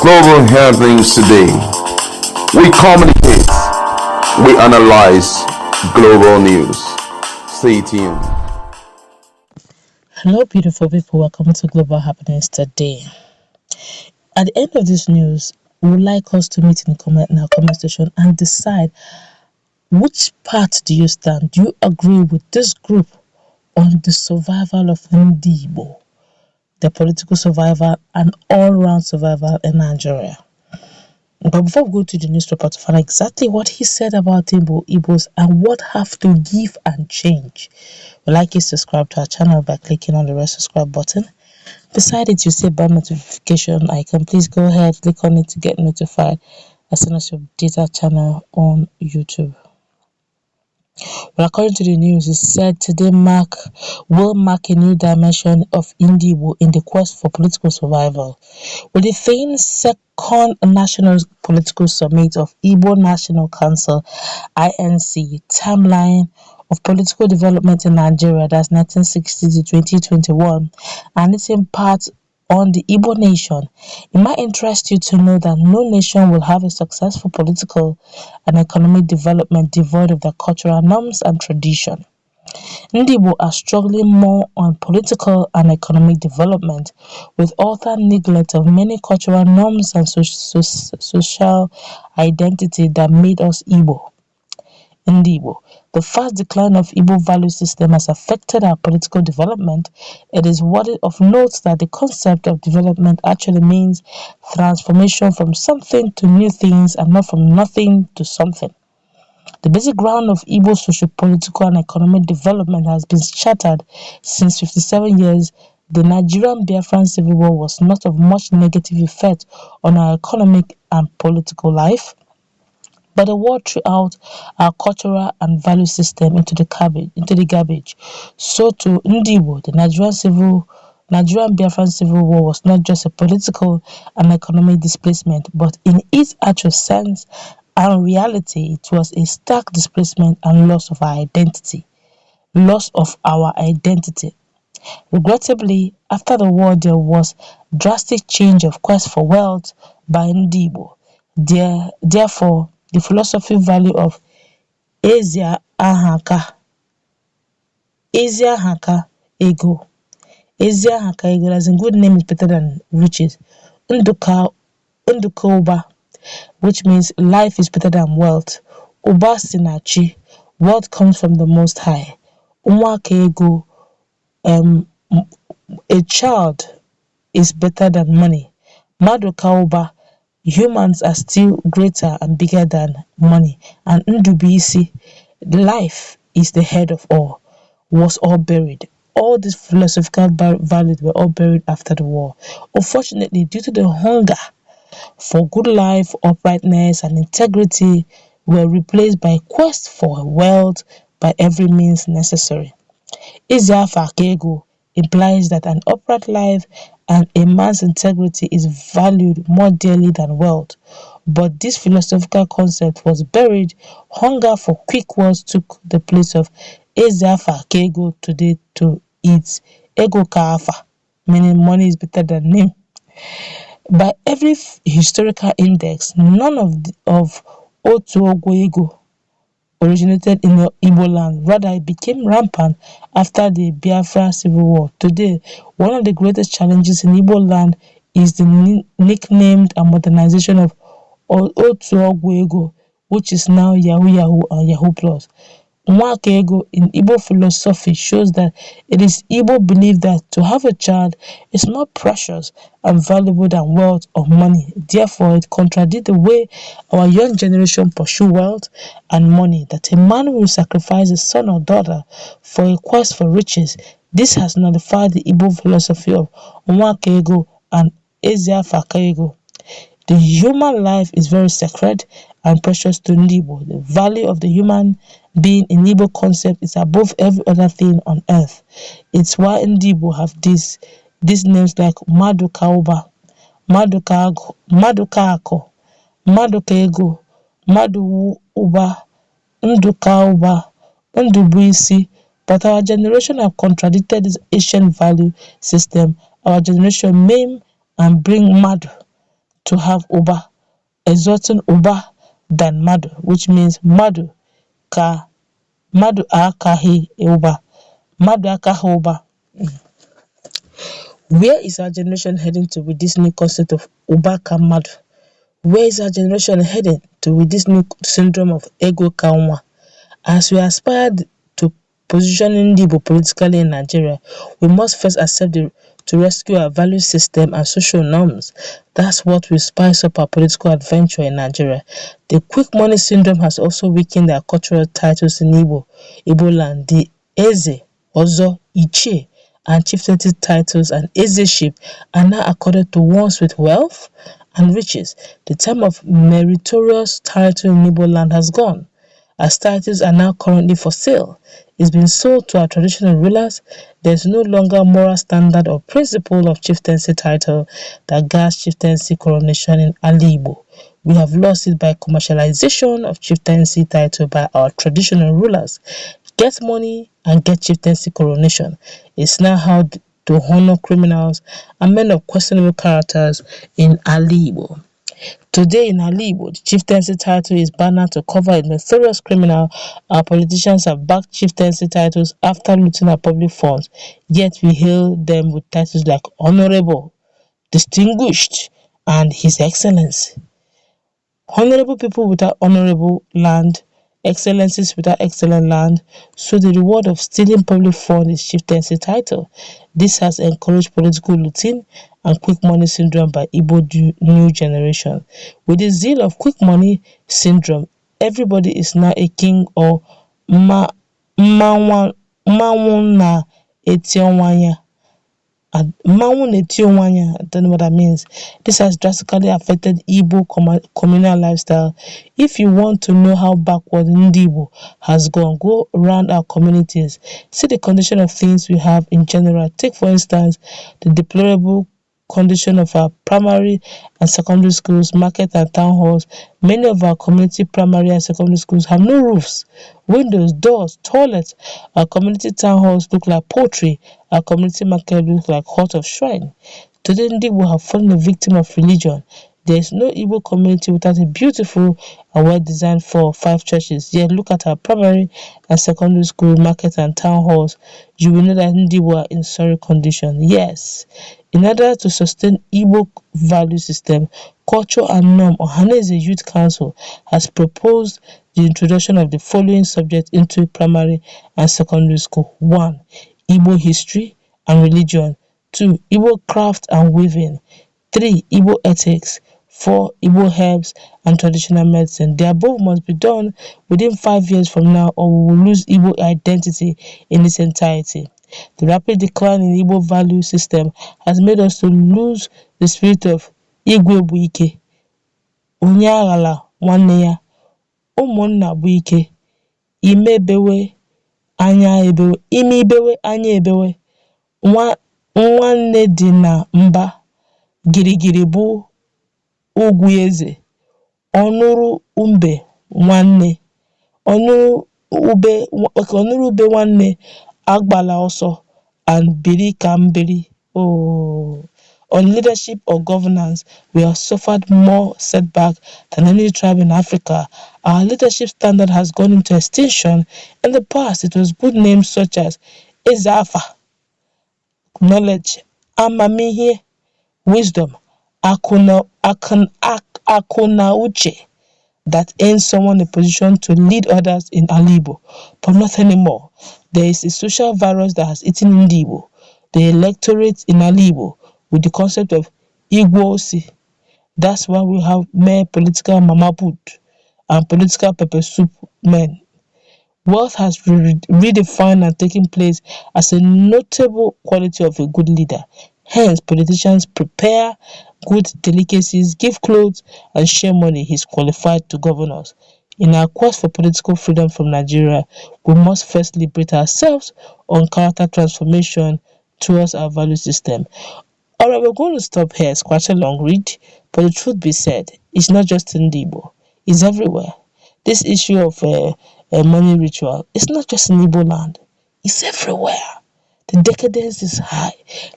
global happenings today. We communicate, we analyze global news. Stay tuned. Hello, beautiful people. Welcome to Global Happenings today. At the end of this news, we would like us to meet in our comment section and decide which part do you stand. Do you agree with this group on the survival of Igbo, the political survival and all-round survival in Nigeria? But before we go to the newspaper to find out exactly what he said about Igbos and what have to give and change, we'd like you to subscribe to our channel by clicking on the red subscribe button. Beside it, you see bell notification icon. Please go ahead, click on it to get notified as soon as you update our channel on YouTube. Well, according to the news, it said today will mark a new dimension of Igbo in the quest for political survival. With the famed second National Political Summit of Igbo National Council (INC) timeline of political development in Nigeria, that's 1960 to 2021, and its impact on the Igbo nation, it might interest you to know that no nation will have a successful political and economic development devoid of their cultural norms and tradition. Igbo are struggling more on political and economic development, with utter neglect of many cultural norms and social identity that made us Igbo. Igbo. The fast decline of Igbo value system has affected our political development. It is worthy of note that the concept of development actually means transformation from something to new things and not from nothing to something. The basic ground of Igbo socio-political and economic development has been shattered since 57 years. The Nigerian Biafran Civil War was not of much negative effect on our economic and political life, but the war threw out our cultural and value system into the garbage. So to Igbo, the Nigerian Biafran Civil War was not just a political and economic displacement, but in its actual sense and reality, it was a stark displacement and loss of our identity. Regrettably, after the war, there was drastic change of quest for wealth by Igbo. Therefore, the philosophy value of Ezia Ahaka Ego. Ezia Ahaka Ego, as in good name is better than riches. Nduka Uba, which means life is better than wealth. Uba Sinachi, wealth comes from the Most High. Umwaka Ego, a child is better than money. Madoka Uba, humans are still greater and bigger than money. And Ndubisi, life is the head of all, was all buried. All these philosophical values were all buried after the war. Unfortunately, due to the hunger for good life, uprightness, and integrity, were replaced by quest for wealth by every means necessary. Iziafa Akego implies that an upright life and a man's integrity is valued more dearly than wealth. But this philosophical concept was buried. Hunger for quick words took the place of Eziafa Kego today to its Ego Kafa, meaning money is better than name. By every historical index, none of Otu Ego originated in the Igbo land. Rather, it became rampant after the Biafra Civil War. Today, one of the greatest challenges in Igbo land is the nicknamed and modernization of Otu Ego, which is now Yahoo Yahoo and Yahoo Plus. Nwaka Ego in Igbo philosophy shows that it is Igbo belief that to have a child is more precious and valuable than wealth or money. Therefore, it contradicts the way our young generation pursue wealth and money, that a man will sacrifice his son or daughter for a quest for riches. This has nullified the Igbo philosophy of Nwaka Ego and Eziafa Ego. The human life is very sacred and precious to Igbo. The value of the human being in Igbo concept is above every other thing on earth. It's why Igbo have these names like Maduka Uba, Maduka Ako, Maduka Ego, Madu Uba, Nduka Uba, Ndubuisi. But our generation have contradicted this ancient value system. Our generation maim and bring Madu to have Uba, exalting Uba than Madu, which means Madu ka Madu akahi Uba. Madu akahi Uba. Where is our generation heading to with this new concept of Uba ka Madu? Where is our generation heading to with this new syndrome of ego kaunwa? As we aspire to positioning Igbo politically in Nigeria, we must first accept to rescue our value system and social norms. That's what will spice up our political adventure in Nigeria. The quick money syndrome has also weakened our cultural titles in Igbo land. The Eze, Ozo, Ichie, and chieftaincy titles and Ezeship are now accorded to ones with wealth and riches. The time of meritorious title in Igbo land has gone, as titles are now currently for sale. It's been sold to our traditional rulers. There's no longer moral standard or principle of chieftaincy title that guides chieftaincy coronation in Alaigbo. We have lost it by commercialization of chieftaincy title by our traditional rulers. Get money and get chieftaincy coronation. It's now how to honor criminals and men of questionable characters in Alaigbo. Today in Alaigbo, the chieftaincy title is bannered to cover a notorious criminal. Our politicians have backed chieftaincy titles after looting our public funds, yet we hail them with titles like Honorable, Distinguished, and His Excellency. Honorable people without honorable land, excellencies without excellent land, so the reward of stealing public funds is chieftaincy title. This has encouraged political looting and quick money syndrome by Igbo new generation. With the zeal of quick money syndrome, everybody is now a king or mmanwu na etionwanya. Mmanwu na etionwanya, I don't know what that means. This has drastically affected Igbo communal lifestyle. If you want to know how backward Igbo has gone, go around our communities. See the condition of things we have in general. Take, for instance, the deplorable condition of our primary and secondary schools, market and town halls. Many of our community primary and secondary schools have no roofs, windows, doors, toilets. Our community town halls look like poultry. Our community market looks like hut of shrine. Today, Igbo have fallen a victim of religion. There is no Igbo community without a beautiful and well-designed 4 or 5 churches. Yet look at our primary and secondary school, market and town halls. You will know that Igbo are in sorry condition. Yes, in order to sustain Igbo value system, culture and norm, Ohaneze Youth Council has proposed the introduction of the following subjects into primary and secondary school. 1. Igbo history and religion. 2. Igbo craft and weaving. 3. Igbo ethics. 4. Igbo herbs and traditional medicine. The above must be done within 5 years from now, or we will lose Igbo identity in its entirety. The rapid decline in Igbo value system has made us to lose the spirit of Igwe bụ ike, onye aghala nwanne ya, ụmụnna bụ ike, ime ibewe anya ebewe, nwanne dị na mba, girigiri bụ ugwu eze, ọnụrụ ube nwanne agbala ọsọ, and biri ka mbiri. On leadership or governance, we have suffered more setback than any tribe in Africa. Our leadership standard has gone into extinction. In the past, it was good names such as Ezafa, knowledge, amamihe, wisdom, akuna uche, that earns someone a position to lead others in Alaigbo, but not anymore. There is a social virus that has eaten Igbo, the electorate in Alaigbo, with the concept of Igbo. That's why we have mere political mama put and political pepper soup men. Wealth has redefined and taken place as a notable quality of a good leader. Hence, politicians prepare good delicacies, give clothes, and share money. He's qualified to govern us. In our quest for political freedom from Nigeria, we must first liberate ourselves on character transformation towards our value system. Alright, we're going to stop here. It's quite a long read, but the truth be said, it's not just in Igbo, it's everywhere. This issue of money ritual, it's not just in Igbo land, it's everywhere. The decadence is high.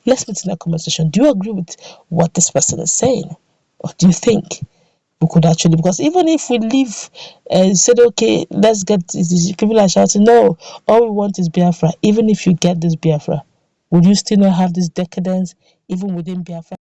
Let's meet in the comment section. Do you agree with what this person is saying? Or do you think we could actually, because even if we leave and said, okay, let's get this, people are shouting, no, all we want is Biafra. Even if you get this Biafra, would you still not have this decadence even within Biafra?